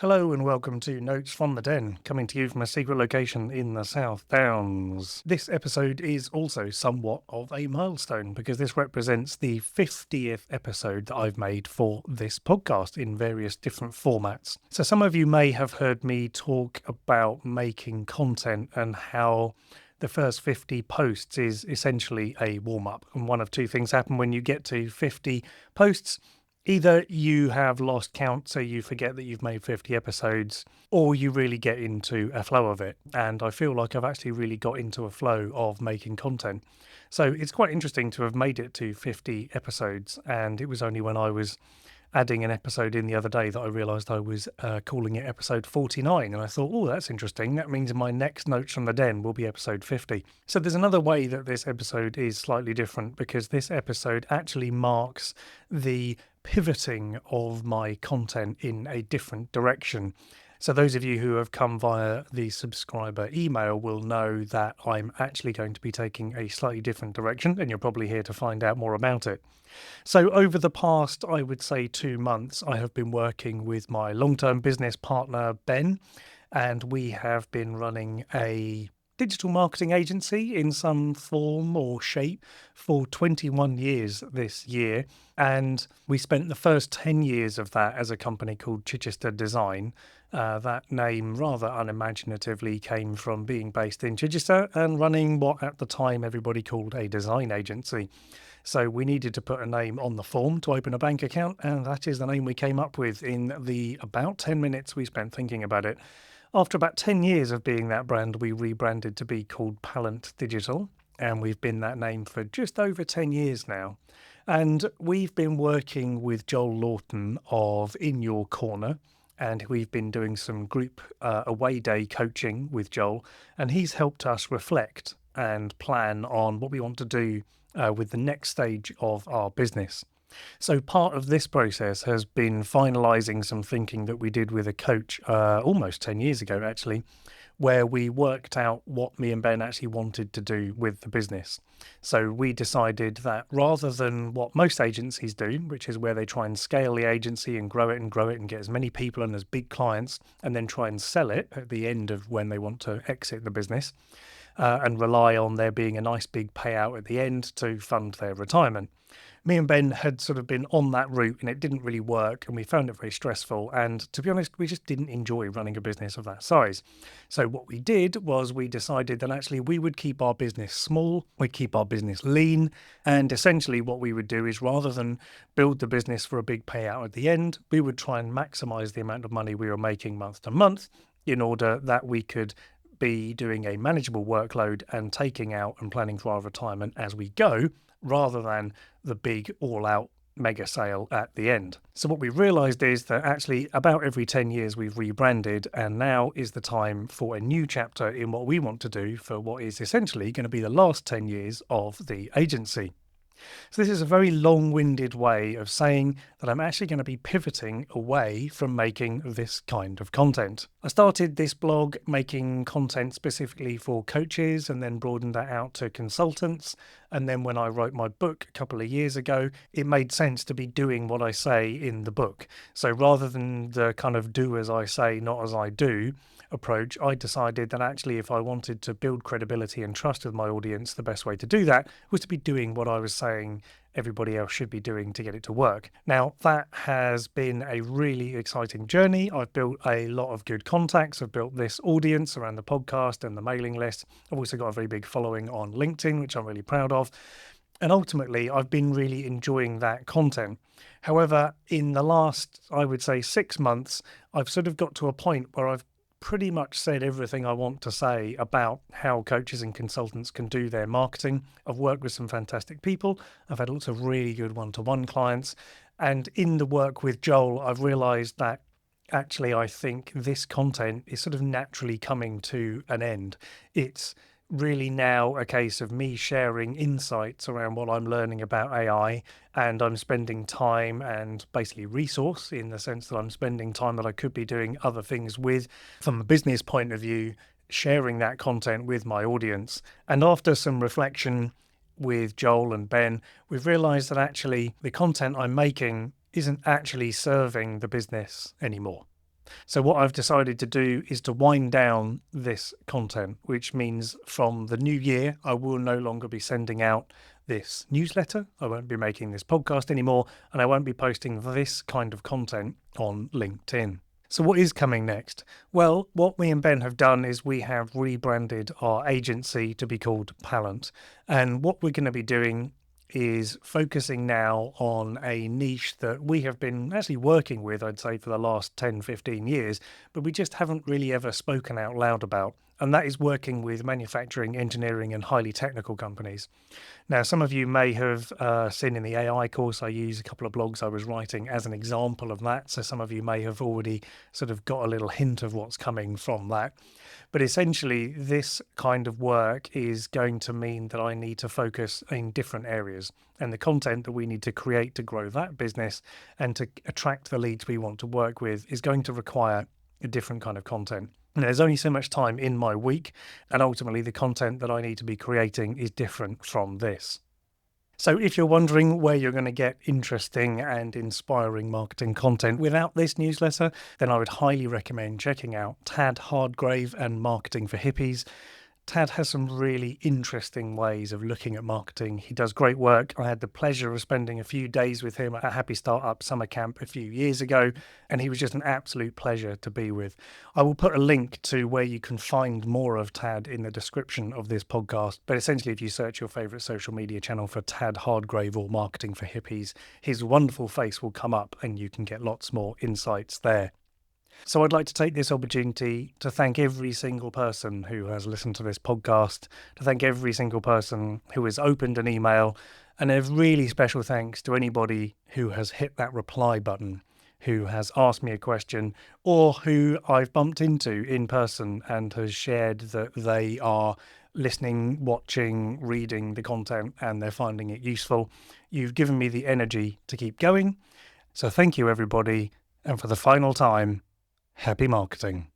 Hello and welcome to Notes from the Den, coming to you from a secret location in the South Downs. This episode is also somewhat of a milestone because this represents the 50th episode that I've made for this podcast in various different formats. So some of you may have heard me talk about making content and how the first 50 posts is essentially a warm-up. And one of two things happen when you get to 50 posts. Either you have lost count, so you forget that you've made 50 episodes, or you really get into a flow of it. And I feel like I've actually really got into a flow of making content. So it's quite interesting to have made it to 50 episodes. And it was only when I was adding an episode in the other day that I realised I was calling it episode 49. And I thought, oh, that's interesting. That means my next Notes from the Den will be episode 50. So there's another way that this episode is slightly different because this episode actually marks the pivoting of my content in a different direction. So those of you who have come via the subscriber email will know that I'm actually going to be taking a slightly different direction, and you're probably here to find out more about it. So over the past, I would say 2 months, I have been working with my long-term business partner, Ben, and we have been running a digital marketing agency in some form or shape for 21 years this year. And we spent the first 10 years of that as a company called Chichester Design. That name rather unimaginatively came from being based in Chichester and running what at the time everybody called a design agency. So we needed to put a name on the form to open a bank account, and that is the name we came up with in the about 10 minutes we spent thinking about it. After about 10 years of being that brand, we rebranded to be called Pallant Digital, and we've been that name for just over 10 years now. And we've been working with Joel Lawton of In Your Corner, and we've been doing some group away day coaching with Joel, and he's helped us reflect and plan on what we want to do with the next stage of our business. So part of this process has been finalising some thinking that we did with a coach almost 10 years ago, actually, where we worked out what me and Ben actually wanted to do with the business. So we decided that rather than what most agencies do, which is where they try and scale the agency and grow it and get as many people and as big clients, and then try and sell it at the end of when they want to exit the business, and rely on there being a nice big payout at the end to fund their retirement. Me and Ben had sort of been on that route and it didn't really work and we found it very stressful. And to be honest, we just didn't enjoy running a business of that size. So what we did was we decided that actually we would keep our business small, we'd keep our business lean. And essentially what we would do is rather than build the business for a big payout at the end, we would try and maximize the amount of money we were making month to month in order that we could be doing a manageable workload and taking out and planning for our retirement as we go, rather than the big all-out mega sale at the end. So what we realized is that actually about every 10 years we've rebranded, and now is the time for a new chapter in what we want to do for what is essentially going to be the last 10 years of the agency. So this is a very long-winded way of saying that I'm actually going to be pivoting away from making this kind of content. I started this blog making content specifically for coaches and then broadened that out to consultants. And then when I wrote my book a couple of years ago, it made sense to be doing what I say in the book. So rather than the kind of do as I say, not as I do approach, I decided that actually if I wanted to build credibility and trust with my audience, the best way to do that was to be doing what I was saying everybody else should be doing to get it to work. Now, that has been a really exciting journey. I've built a lot of good contacts. I've built this audience around the podcast and the mailing list. I've also got a very big following on LinkedIn, which I'm really proud of. And ultimately, I've been really enjoying that content. However, in the last, I would say 6 months, I've sort of got to a point where I've pretty much said everything I want to say about how coaches and consultants can do their marketing. I've worked with some fantastic people. I've had lots of really good one-to-one clients. And in the work with Joel, I've realized that actually I think this content is sort of naturally coming to an end. It's really now a case of me sharing insights around what I'm learning about AI, and I'm spending time and basically resource in the sense that I'm spending time that I could be doing other things with from a business point of view, sharing that content with my audience. And after some reflection with Joel and Ben, we've realized that actually the content I'm making isn't actually serving the business anymore. So what I've decided to do is to wind down this content, which means from the new year, I will no longer be sending out this newsletter. I won't be making this podcast anymore, and I won't be posting this kind of content on LinkedIn. So what is coming next? Well, what me and Ben have done is we have rebranded our agency to be called Pallant. And what we're going to be doing is focusing now on a niche that we have been actually working with, I'd say, for the last 10, 15 years, but we just haven't really ever spoken out loud about. And that is working with manufacturing, engineering, and highly technical companies. Now, some of you may have seen in the AI course, I use a couple of blogs I was writing as an example of that. So some of you may have already sort of got a little hint of what's coming from that. But essentially, this kind of work is going to mean that I need to focus in different areas. And the content that we need to create to grow that business and to attract the leads we want to work with is going to require a different kind of content. And there's only so much time in my week, and ultimately the content that I need to be creating is different from this. So if you're wondering where you're going to get interesting and inspiring marketing content without this newsletter, then I would highly recommend checking out Tad Hardgrave and Marketing for Hippies. Tad has some really interesting ways of looking at marketing. He does great work. I had the pleasure of spending a few days with him at Happy Startup Summer Camp a few years ago, and he was just an absolute pleasure to be with. I will put a link to where you can find more of Tad in the description of this podcast, but essentially if you search your favorite social media channel for Tad Hardgrave or Marketing for Hippies, his wonderful face will come up and you can get lots more insights there. So I'd like to take this opportunity to thank every single person who has listened to this podcast, to thank every single person who has opened an email, and a really special thanks to anybody who has hit that reply button, who has asked me a question, or who I've bumped into in person and has shared that they are listening, watching, reading the content, and they're finding it useful. You've given me the energy to keep going. So thank you, everybody. And for the final time, happy marketing.